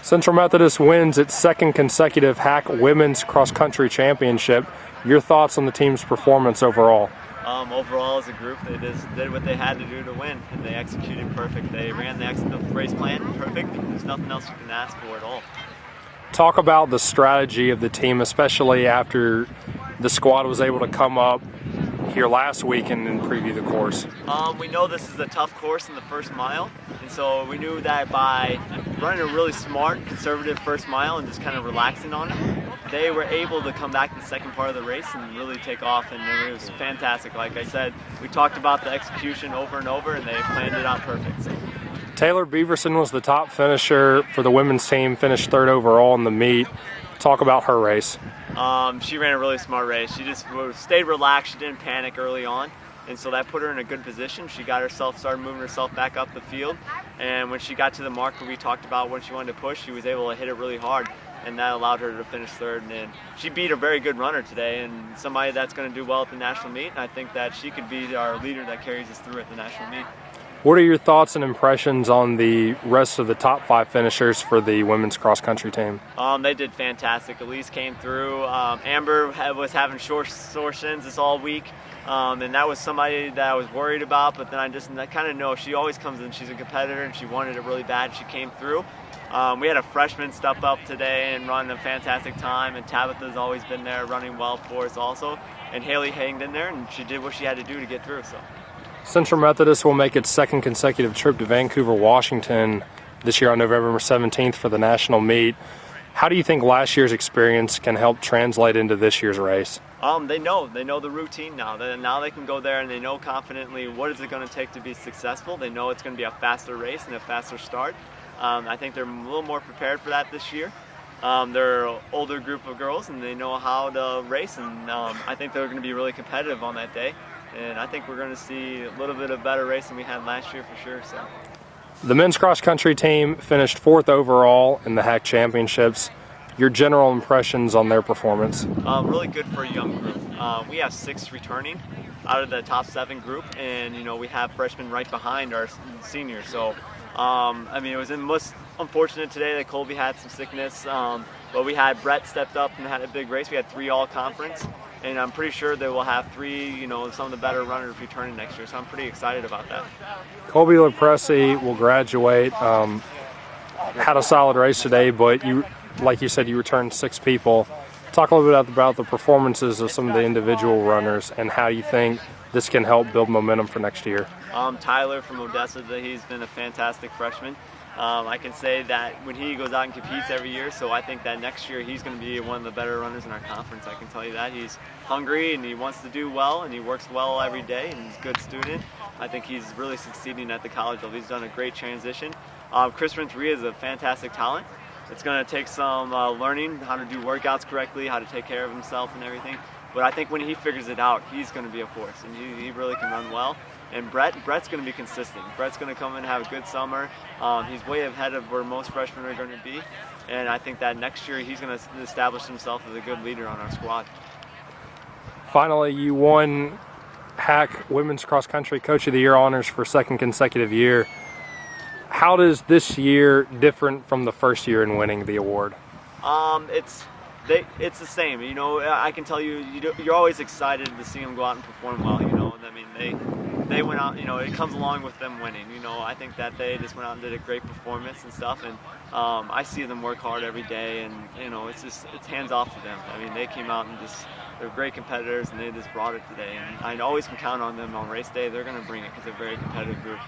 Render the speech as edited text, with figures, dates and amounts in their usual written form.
Central Methodist wins its second consecutive HAC Women's Cross Country Championship. Your thoughts on the team's performance overall? Overall, as a group, they just did what they had to do to win, and they executed perfect. They ran the race plan perfect. There's nothing else you can ask for at all. Talk about the strategy of the team, especially after the squad was able to come up here last weekend and preview the course. We know this is a tough course in the first mile, and so we knew that by running a really smart, conservative first mile and just kind of relaxing on it, they were able to come back to the second part of the race and really take off, and it was fantastic. Like I said, we talked about the execution over and over, and they planned it out perfect. So. Taylor Beaverson was the top finisher for the women's team, finished third overall in the meet. Talk about her race. She ran a really smart race. She just stayed relaxed. She didn't panic early on, and so that put her in a good position. She started moving herself back up the field, and when she got to the mark where we talked about when she wanted to push, she was able to hit it really hard, and that allowed her to finish third. And she beat a very good runner today, and somebody that's going to do well at the national meet. And I think that she could be our leader that carries us through at the national meet. What are your thoughts and impressions on the rest of the top 5 finishers for the women's cross country team? They did fantastic. Elise came through. Amber was having sore shins this all week, and that was somebody that I was worried about, but then I kind of know she always comes in. She's a competitor, and she wanted it really bad. She came through. We had a freshman step up today and run a fantastic time, and Tabitha's always been there running well for us also, and Haley hanged in there, and she did what she had to do to get through. So. Central Methodist will make its second consecutive trip to Vancouver, Washington this year on November 17th for the national meet. How do you think last year's experience can help translate into this year's race? They know the routine now. Now they can go there and they know confidently what is it going to take to be successful. They know it's going to be a faster race and a faster start. I think they're a little more prepared for that this year. They're an older group of girls and they know how to race, and I think they're going to be really competitive on that day. And I think we're going to see a little bit of better race than we had last year for sure. So, the men's cross country team finished 4th overall in the HAC championships. Your general impressions on their performance? Really good for a young group. We have 6 returning out of the top 7 group, and we have freshmen right behind our seniors. So, it was most unfortunate today that Colby had some sickness, but we had Brett stepped up and had a big race. We had 3 all-conference. And I'm pretty sure they will have 3, some of the better runners returning next year. So I'm pretty excited about that. Colby LaPresi will graduate. Had a solid race today, but like you said, you returned 6 people. Talk a little bit about the performances of some of the individual runners and how you think this can help build momentum for next year. Tyler from Odessa, he's been a fantastic freshman. I can say that when he goes out and competes every year, so I think that next year he's going to be one of the better runners in our conference. I can tell you that. He's hungry and he wants to do well and he works well every day and he's a good student. I think he's really succeeding at the college level. He's done a great transition. Chris Renteria is a fantastic talent. It's going to take some learning how to do workouts correctly, how to take care of himself and everything. But I think when he figures it out, he's going to be a force, and he really can run well. And Brett's going to be consistent. Brett's going to come in and have a good summer. He's way ahead of where most freshmen are going to be. And I think that next year he's going to establish himself as a good leader on our squad. Finally, you won HAC Women's Cross Country Coach of the Year honors for 2nd consecutive year. How does this year different from the first year in winning the award? It's the same. I can tell you're always excited to see them go out and perform well. They went out. It comes along with them winning. I think that they just went out and did a great performance and stuff. And I see them work hard every day, and it's hands off to them. They came out and they're great competitors, and they just brought it today. And I always can count on them on race day. They're going to bring it because they're a very competitive group.